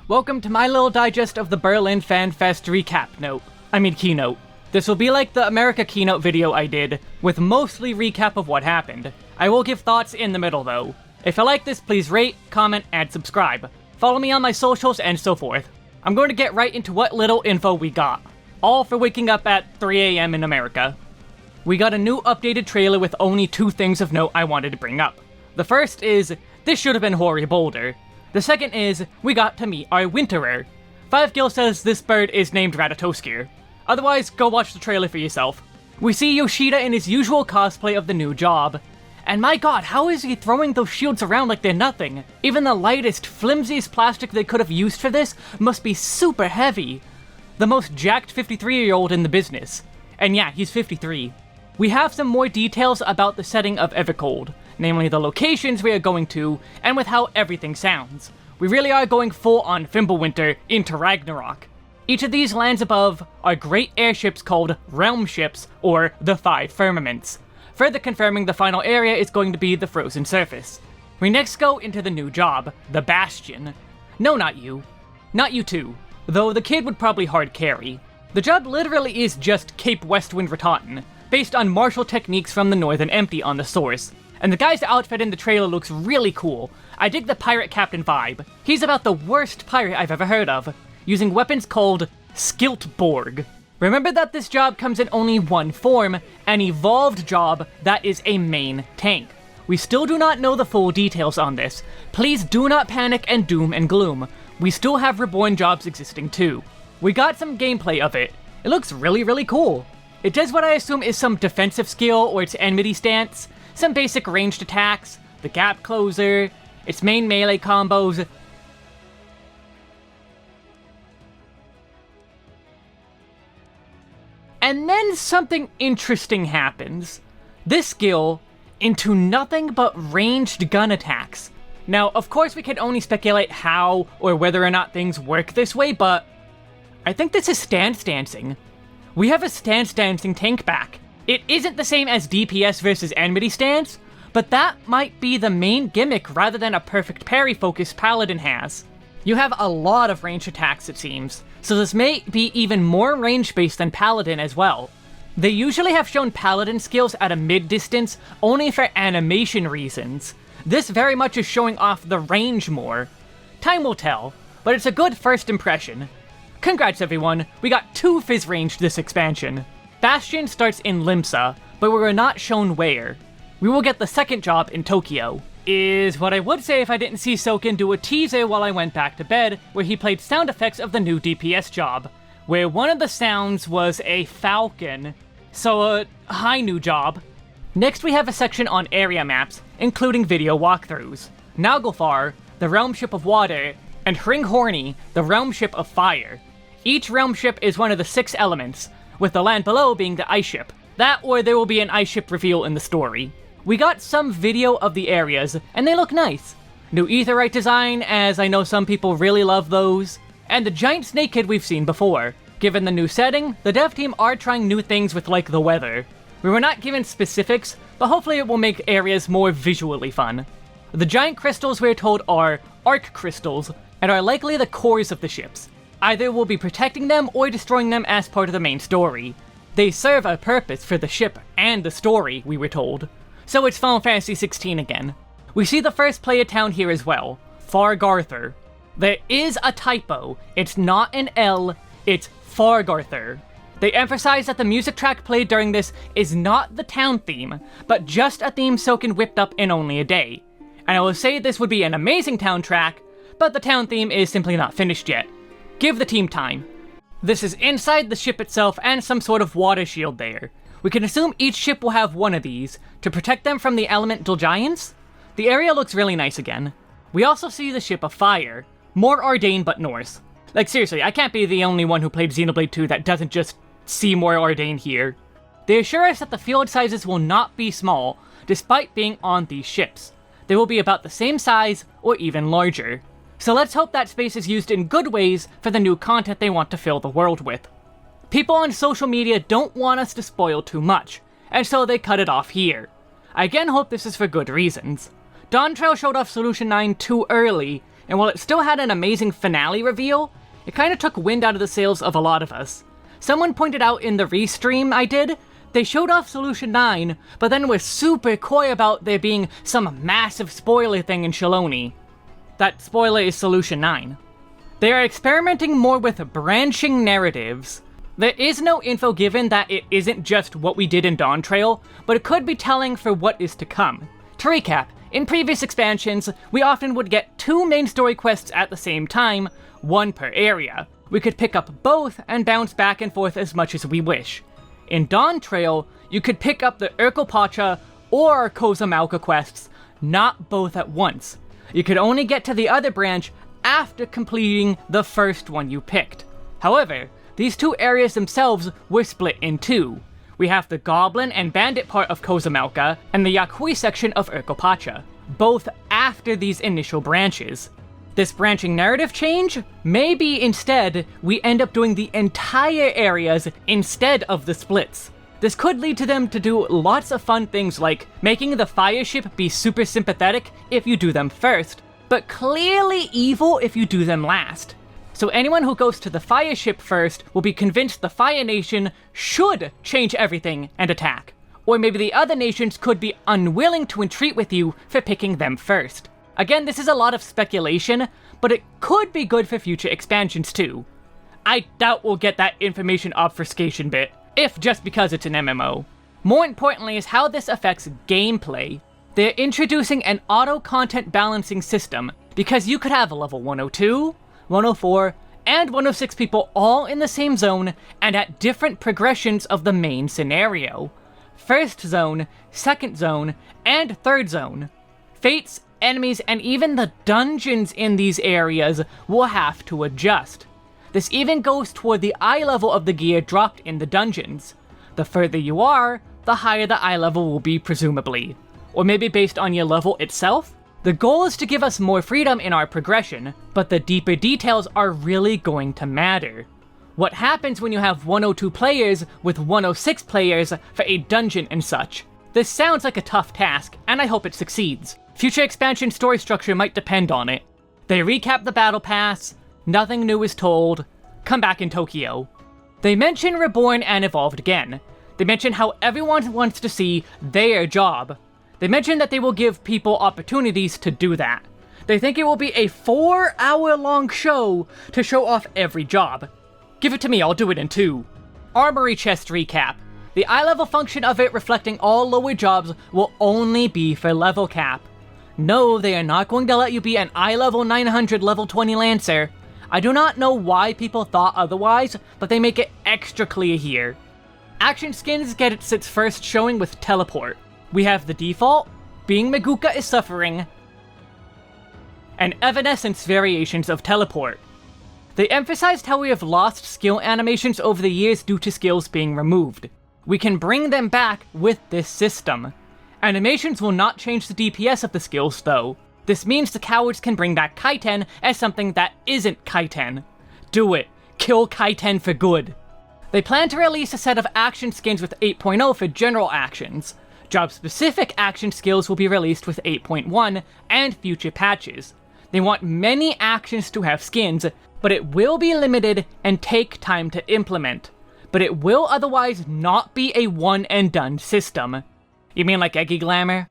Welcome to my little digest of the Berlin FanFest keynote. This will be like the America keynote video I did, with mostly recap of what happened. I will give thoughts in the middle though. If you like this, please rate, comment, and subscribe. Follow me on my socials and so forth. I'm going to get right into what little info we got. All for waking up at 3 AM in America. We got a new updated trailer with only 2 things of note I wanted to bring up. The first is, this should have been Hoary Boulder. The second is, we got to meet our Winterer. 5Gil says this bird is named Ratatoskir. Otherwise, go watch the trailer for yourself. We see Yoshida in his usual cosplay of the new job. And my god, how is he throwing those shields around like they're nothing? Even the lightest, flimsiest plastic they could have used for this must be super heavy. The most jacked 53-year-old in the business. And yeah, he's 53. We have some more details about the setting of Evercold, namely the locations we are going to, and with how everything sounds. We really are going full on Fimbulwinter into Ragnarok. Each of these lands above are great airships called Realm Ships, or the 5 Firmaments. Further confirming the final area is going to be the Frozen Surface. We next go into the new job, the Bastion. No, not you. Not you too. Though the kid would probably hard carry. The job literally is just Cape Westwind Rototten, based on martial techniques from the Northern Empty on the source. And the guy's outfit in the trailer looks really cool. I dig the pirate captain vibe. He's about the worst pirate I've ever heard of, using weapons called Skiltborg. Remember that this job comes in only one form, an evolved job that is a main tank. We still do not know the full details on this. Please do not panic and doom and gloom. We still have reborn jobs existing too. We got some gameplay of it. It looks really cool. It does what I assume is some defensive skill or its enmity stance, some basic ranged attacks, the gap closer, its main melee combos. And then something interesting happens. This skill into nothing but ranged gun attacks. Now, of course we can only speculate how or whether or not things work this way, but I think this is stance dancing. We have a stance dancing tank back. It isn't the same as DPS versus enmity stance, but that might be the main gimmick rather than a perfect parry focus Paladin has. You have a lot of range attacks it seems, so this may be even more range based than Paladin as well. They usually have shown Paladin skills at a mid distance only for animation reasons. This very much is showing off the range more. Time will tell, but it's a good first impression. Congrats everyone, we got 2 Fizz range this expansion. Bastion starts in Limsa, but we were not shown where. We will get the second job in Tokyo. Is what I would say if I didn't see Soken do a teaser while I went back to bed, where he played sound effects of the new DPS job, where one of the sounds was a falcon. So hi new job. Next we have a section on area maps, including video walkthroughs. Naglfar, the realm ship of water, and Hringhorni, the realm ship of fire. Each realm ship is one of the 6 elements, with the land below being the ice ship. That or there will be an ice ship reveal in the story. We got some video of the areas, and they look nice. New aetheryte design, as I know some people really love those. And the giant snake kid we've seen before. Given the new setting, the dev team are trying new things with like the weather. We were not given specifics, but hopefully it will make areas more visually fun. The giant crystals we're told are arc crystals, and are likely the cores of the ships. Either we'll be protecting them or destroying them as part of the main story. They serve a purpose for the ship and the story, we were told. So it's Final Fantasy XVI again. We see the first player town here as well, Fargarthur. There is a typo, it's not an L, it's Fargarthur. They emphasize that the music track played during this is not the town theme, but just a theme Soken whipped up in only a day. And I will say this would be an amazing town track, but the town theme is simply not finished yet. Give the team time. This is inside the ship itself and some sort of water shield there. We can assume each ship will have one of these, to protect them from the elemental giants? The area looks really nice again. We also see the ship of fire. More Ardain but Norse. Like seriously, I can't be the only one who played Xenoblade 2 that doesn't just see more Ardain here. They assure us that the field sizes will not be small, despite being on these ships. They will be about the same size, or even larger. So let's hope that space is used in good ways for the new content they want to fill the world with. People on social media don't want us to spoil too much, and so they cut it off here. I again hope this is for good reasons. Dawn Trail showed off Solution 9 too early, and while it still had an amazing finale reveal, it kinda took wind out of the sails of a lot of us. Someone pointed out in the restream I did, they showed off Solution 9, but then were super coy about there being some massive spoiler thing in Shaloni. That spoiler is Solution 9. They are experimenting more with branching narratives. There is no info given that it isn't just what we did in Dawn Trail, but it could be telling for what is to come. To recap, in previous expansions, we often would get 2 main story quests at the same time, 1 per area. We could pick up both and bounce back and forth as much as we wish. In Dawn Trail, you could pick up the Urkelpacha or Kozamalka quests, not both at once. You could only get to the other branch after completing the first one you picked. However, these 2 areas themselves were split in 2. We have the Goblin and Bandit part of Kozamalka, and the Yakui section of Urkelpacha, both after these initial branches. This branching narrative change? Maybe instead, we end up doing the entire areas instead of the splits. This could lead to them to do lots of fun things like making the fire ship be super sympathetic if you do them first, but clearly evil if you do them last. So anyone who goes to the fire ship first will be convinced the Fire Nation should change everything and attack. Or maybe the other nations could be unwilling to entreat with you for picking them first. Again, this is a lot of speculation, but it could be good for future expansions too. I doubt we'll get that information obfuscation bit, if just because it's an MMO. More importantly is how this affects gameplay. They're introducing an auto-content balancing system, because you could have a level 102, 104, and 106 people all in the same zone and at different progressions of the main scenario. First zone, second zone, and third zone. Fates, enemies, and even the dungeons in these areas will have to adjust. This even goes toward the eye level of the gear dropped in the dungeons. The further you are, the higher the eye level will be presumably. Or maybe based on your level itself? The goal is to give us more freedom in our progression, but the deeper details are really going to matter. What happens when you have 102 players with 106 players for a dungeon and such? This sounds like a tough task, and I hope it succeeds. Future expansion story structure might depend on it. They recap the battle pass, nothing new is told, come back in Tokyo. They mention Reborn and Evolved again. They mention how everyone wants to see their job. They mention that they will give people opportunities to do that. They think it will be a 4-hour-long show to show off every job. Give it to me, I'll do it in 2. Armory chest recap. The eye level function of it reflecting all lower jobs will only be for level cap. No, they are not going to let you be an eye level 900 level 20 Lancer. I do not know why people thought otherwise, but they make it extra clear here. Action skins get its first showing with Teleport. We have the default, Being Maguka is Suffering, and Evanescence variations of Teleport. They emphasized how we have lost skill animations over the years due to skills being removed. We can bring them back with this system. Animations will not change the DPS of the skills though. This means the cowards can bring back Kaiten as something that isn't Kaiten. Do it. Kill Kaiten for good. They plan to release a set of action skins with 8.0 for general actions. Job-specific action skills will be released with 8.1 and future patches. They want many actions to have skins, but it will be limited and take time to implement. But it will otherwise not be a one-and-done system. You mean like Eggy Glamour?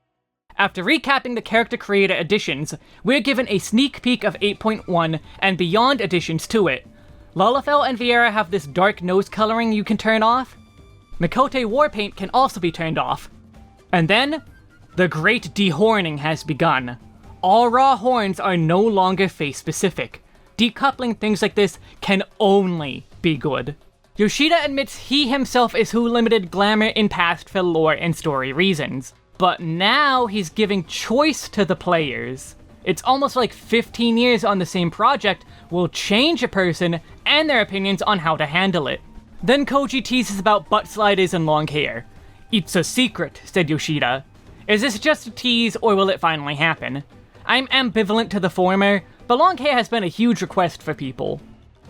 After recapping the character creator additions, we're given a sneak peek of 8.1 and beyond additions to it. Lalafell and Vieira have this dark nose coloring you can turn off. Mikote Warpaint can also be turned off. And then, the great dehorning has begun. All raw horns are no longer face-specific. Decoupling things like this can only be good. Yoshida admits he himself is who limited glamour in past for lore and story reasons. But now he's giving choice to the players. It's almost like 15 years on the same project will change a person and their opinions on how to handle it. Then Koji teases about butt sliders and long hair. "It's a secret," said Yoshida. Is this just a tease or will it finally happen? I'm ambivalent to the former, but long hair has been a huge request for people.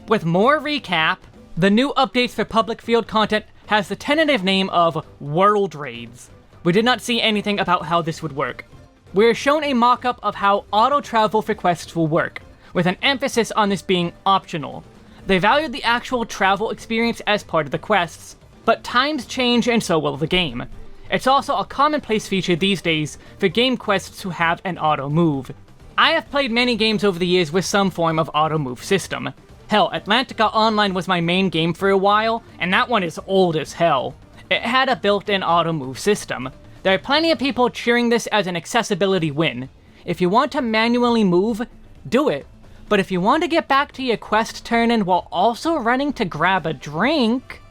With more recap, the new updates for public field content has the tentative name of World Raids. We did not see anything about how this would work. We're shown a mock-up of how auto-travel for quests will work. with an emphasis on this being optional. They valued the actual travel experience as part of the quests, but times change and so will the game. It's also a commonplace feature these days for game quests to have an auto move. I have played many games over the years with some form of auto move system. Hell, Atlantica Online was my main game for a while, and that one is old as hell. It had a built-in auto move system. There are plenty of people cheering this as an accessibility win. If you want to manually move, do it. But if you want to get back to your quest turn-in while also running to grab a drink,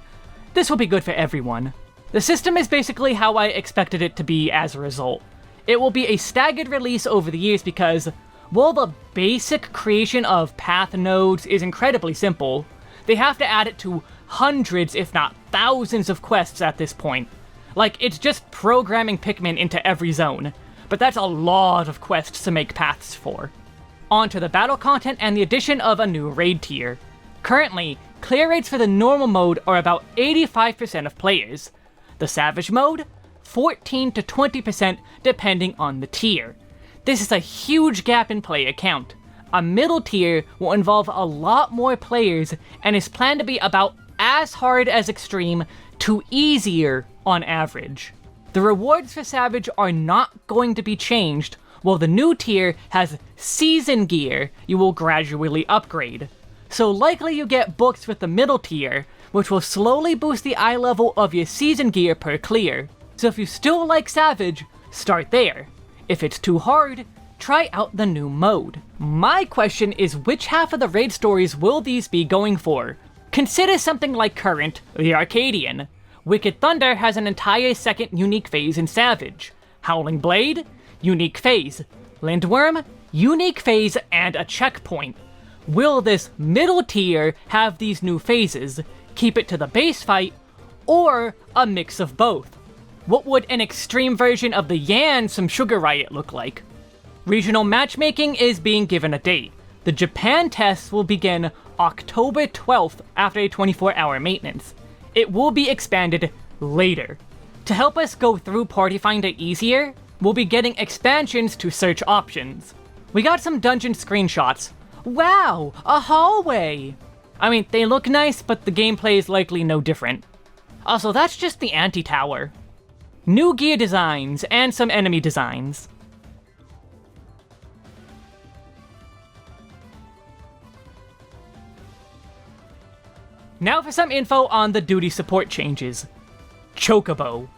this will be good for everyone. The system is basically how I expected it to be as a result. It will be a staggered release over the years because, while the basic creation of path nodes is incredibly simple, they have to add it to hundreds if not thousands of quests at this point. Like, it's just programming Pikmin into every zone, but that's a lot of quests to make paths for. On to the battle content and the addition of a new raid tier. Currently, clear rates for the normal mode are about 85% of players. The Savage mode, 14 to 20% depending on the tier. This is a huge gap in player count. A middle tier will involve a lot more players and is planned to be about as hard as Extreme to easier on average. The rewards for Savage are not going to be changed, while the new tier has season gear you will gradually upgrade. So likely you get books with the middle tier, which will slowly boost the eye level of your season gear per clear. So if you still like Savage, start there. If it's too hard, try out the new mode. My question is, which half of the raid stories will these be going for? Consider something like Current, the Arcadian. Wicked Thunder has an entire second unique phase in Savage. Howling Blade, unique phase. Lindworm, unique phase and a checkpoint. Will this middle tier have these new phases, keep it to the base fight, or a mix of both? What would an extreme version of the Yan Some Sugar Riot look like? Regional matchmaking is being given a date. The Japan tests will begin October 12th after a 24-hour maintenance. It will be expanded later. To help us go through Party Finder easier, we'll be getting expansions to search options. We got some dungeon screenshots. Wow, a hallway! I mean, they look nice, but the gameplay is likely no different. Also, that's just the anti-tower. New gear designs and some enemy designs. Now for some info on the duty support changes. Chocobo.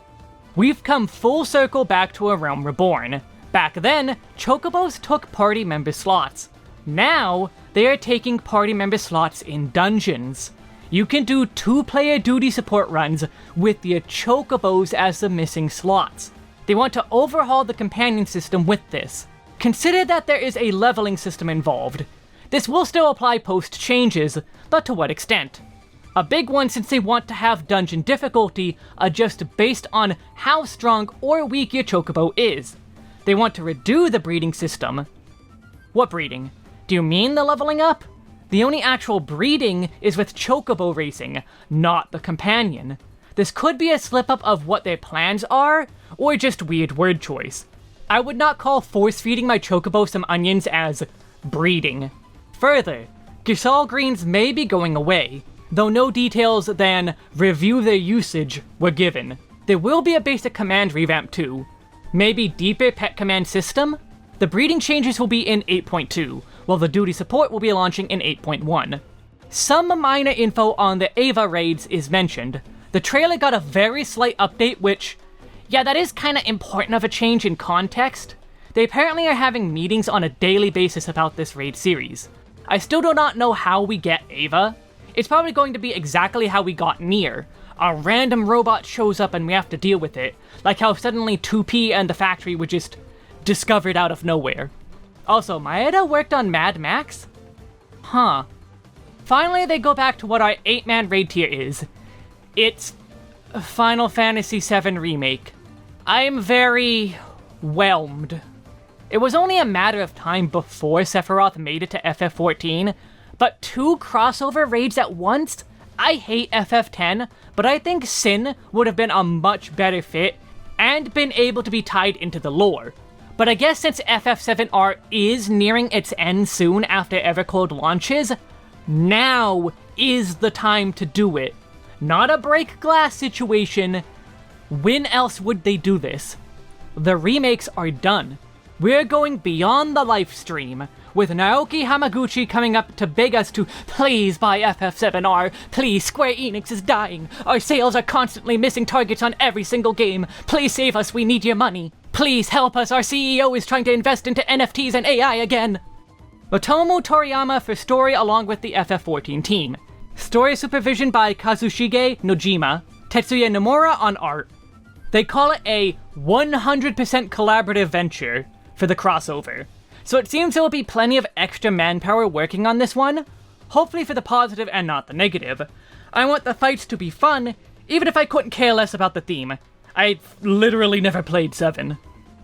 We've come full circle back to A Realm Reborn. Back then, Chocobos took party member slots. Now, they are taking party member slots in dungeons. You can do 2-player duty support runs with your Chocobos as the missing slots. They want to overhaul the companion system with this. Consider that there is a leveling system involved. This will still apply post-changes, but to what extent? A big one since they want to have dungeon difficulty adjust based on how strong or weak your Chocobo is. They want to redo the breeding system. What breeding? Do you mean the leveling up? The only actual breeding is with Chocobo racing, not the companion. This could be a slip-up of what their plans are, or just weird word choice. I would not call force-feeding my Chocobo some onions as breeding. Further, Gisal Greens may be going away, though no details than review their usage were given. There will be a basic command revamp too. Maybe deeper pet command system? The breeding changes will be in 8.2, while the duty support will be launching in 8.1. Some minor info on the Ava raids is mentioned. The trailer got a very slight update which, yeah, that is kinda important of a change in context. They apparently are having meetings on a daily basis about this raid series. I still do not know how we get Ava. It's probably going to be exactly how we got Nier. A random robot shows up and we have to deal with it, like how suddenly 2P and the factory were just discovered out of nowhere. Also, Maeda worked on Mad Max? Huh. Finally, they go back to what our 8-man raid tier is. It's Final Fantasy VII Remake. I'm very whelmed. It was only a matter of time before Sephiroth made it to FF14, but 2 crossover raids at once? I hate FF10, but I think Sin would have been a much better fit and been able to be tied into the lore. But I guess since FF7R is nearing its end soon after Evercold launches, now is the time to do it. Not a break glass situation. When else would they do this? The remakes are done. We're going beyond the live stream, with Naoki Hamaguchi coming up to beg us to please buy FF7R, please, Square Enix is dying, our sales are constantly missing targets on every single game, please save us, we need your money, please help us, our CEO is trying to invest into NFTs and AI again. Otomo Toriyama for story along with the FF14 team. Story supervision by Kazushige Nojima, Tetsuya Nomura on art. They call it a 100% collaborative venture for the crossover, so it seems there will be plenty of extra manpower working on this one, hopefully for the positive and not the negative. I want the fights to be fun, even if I couldn't care less about the theme. I literally never played 7.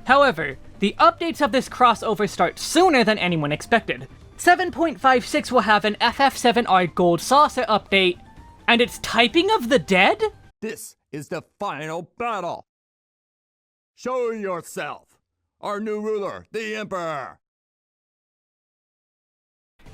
However, the updates of this crossover start sooner than anyone expected. 7.56 will have an FF7R Gold Saucer update, and it's Typing of the Dead? This is the final battle! Show yourself! Our new ruler, the Emperor!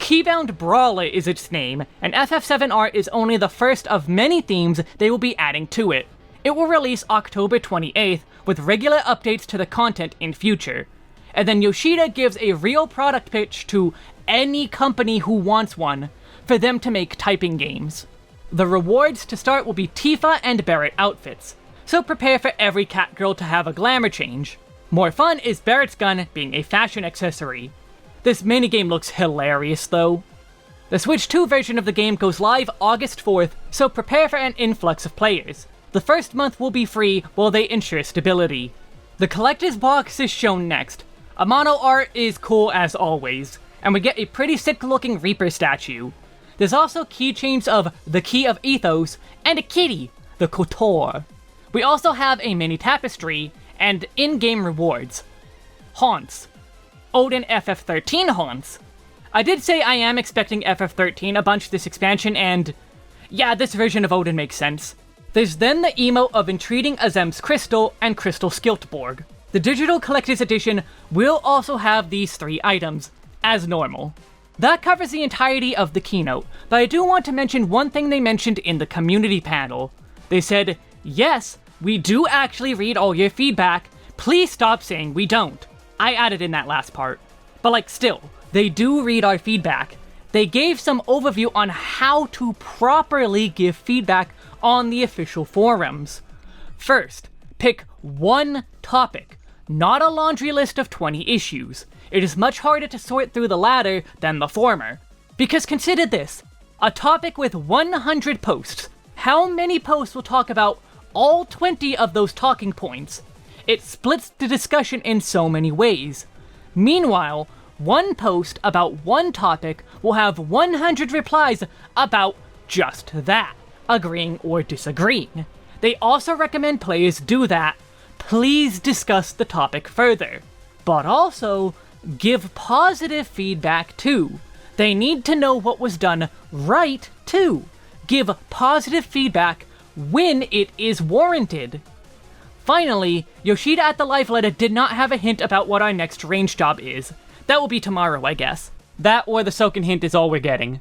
Keybound Brawler is its name, and FF7R is only the first of many themes they will be adding to it. It will release October 28th, with regular updates to the content in future. And then Yoshida gives a real product pitch to any company who wants one, for them to make typing games. The rewards to start will be Tifa and Barret outfits, so prepare for every cat girl to have a glamour change. More fun is Barret's gun being a fashion accessory. This minigame looks hilarious though. The Switch 2 version of the game goes live August 4th, so prepare for an influx of players. The first month will be free while they ensure stability. The collector's box is shown next. Amano art is cool as always, and we get a pretty sick looking Reaper statue. There's also keychains of the Key of Ethos and a kitty, the Kotor. We also have a mini tapestry and in-game rewards. Haunts. Odin FF13 haunts. I did say I am expecting FF13 a bunch this expansion, and yeah, this version of Odin makes sense. There's then the emote of entreating Azem's Crystal and Crystal Skiltborg. The digital collector's edition will also have these 3 items, as normal. That covers the entirety of the keynote, but I do want to mention one thing they mentioned in the community panel. They said, yes, we do actually read all your feedback, please stop saying we don't. I added in that last part. But like still, they do read our feedback. They gave some overview on how to properly give feedback on the official forums. First, pick one topic, not a laundry list of 20 issues. It is much harder to sort through the latter than the former. Because consider this, a topic with 100 posts. How many posts will talk about all 20 of those talking points? It splits the discussion in so many ways. Meanwhile, one post about one topic will have 100 replies about just that, agreeing or disagreeing. They also recommend players do that. Please discuss the topic further. But also, give positive feedback too. They need to know what was done right too. Give positive feedback when it is warranted. Finally, Yoshida at the live letter did not have a hint about what our next range job is. That will be tomorrow, I guess. That or the Soken hint is all we're getting.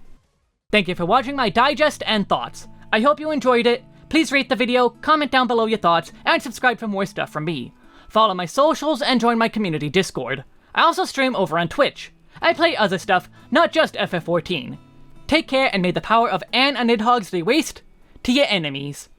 Thank you for watching my digest and thoughts. I hope you enjoyed it. Please rate the video, comment down below your thoughts, and subscribe for more stuff from me. Follow my socials and join my community Discord. I also stream over on Twitch. I play other stuff, not just FF14. Take care and may the power of Anne and Nidhogg's Waste to your enemies.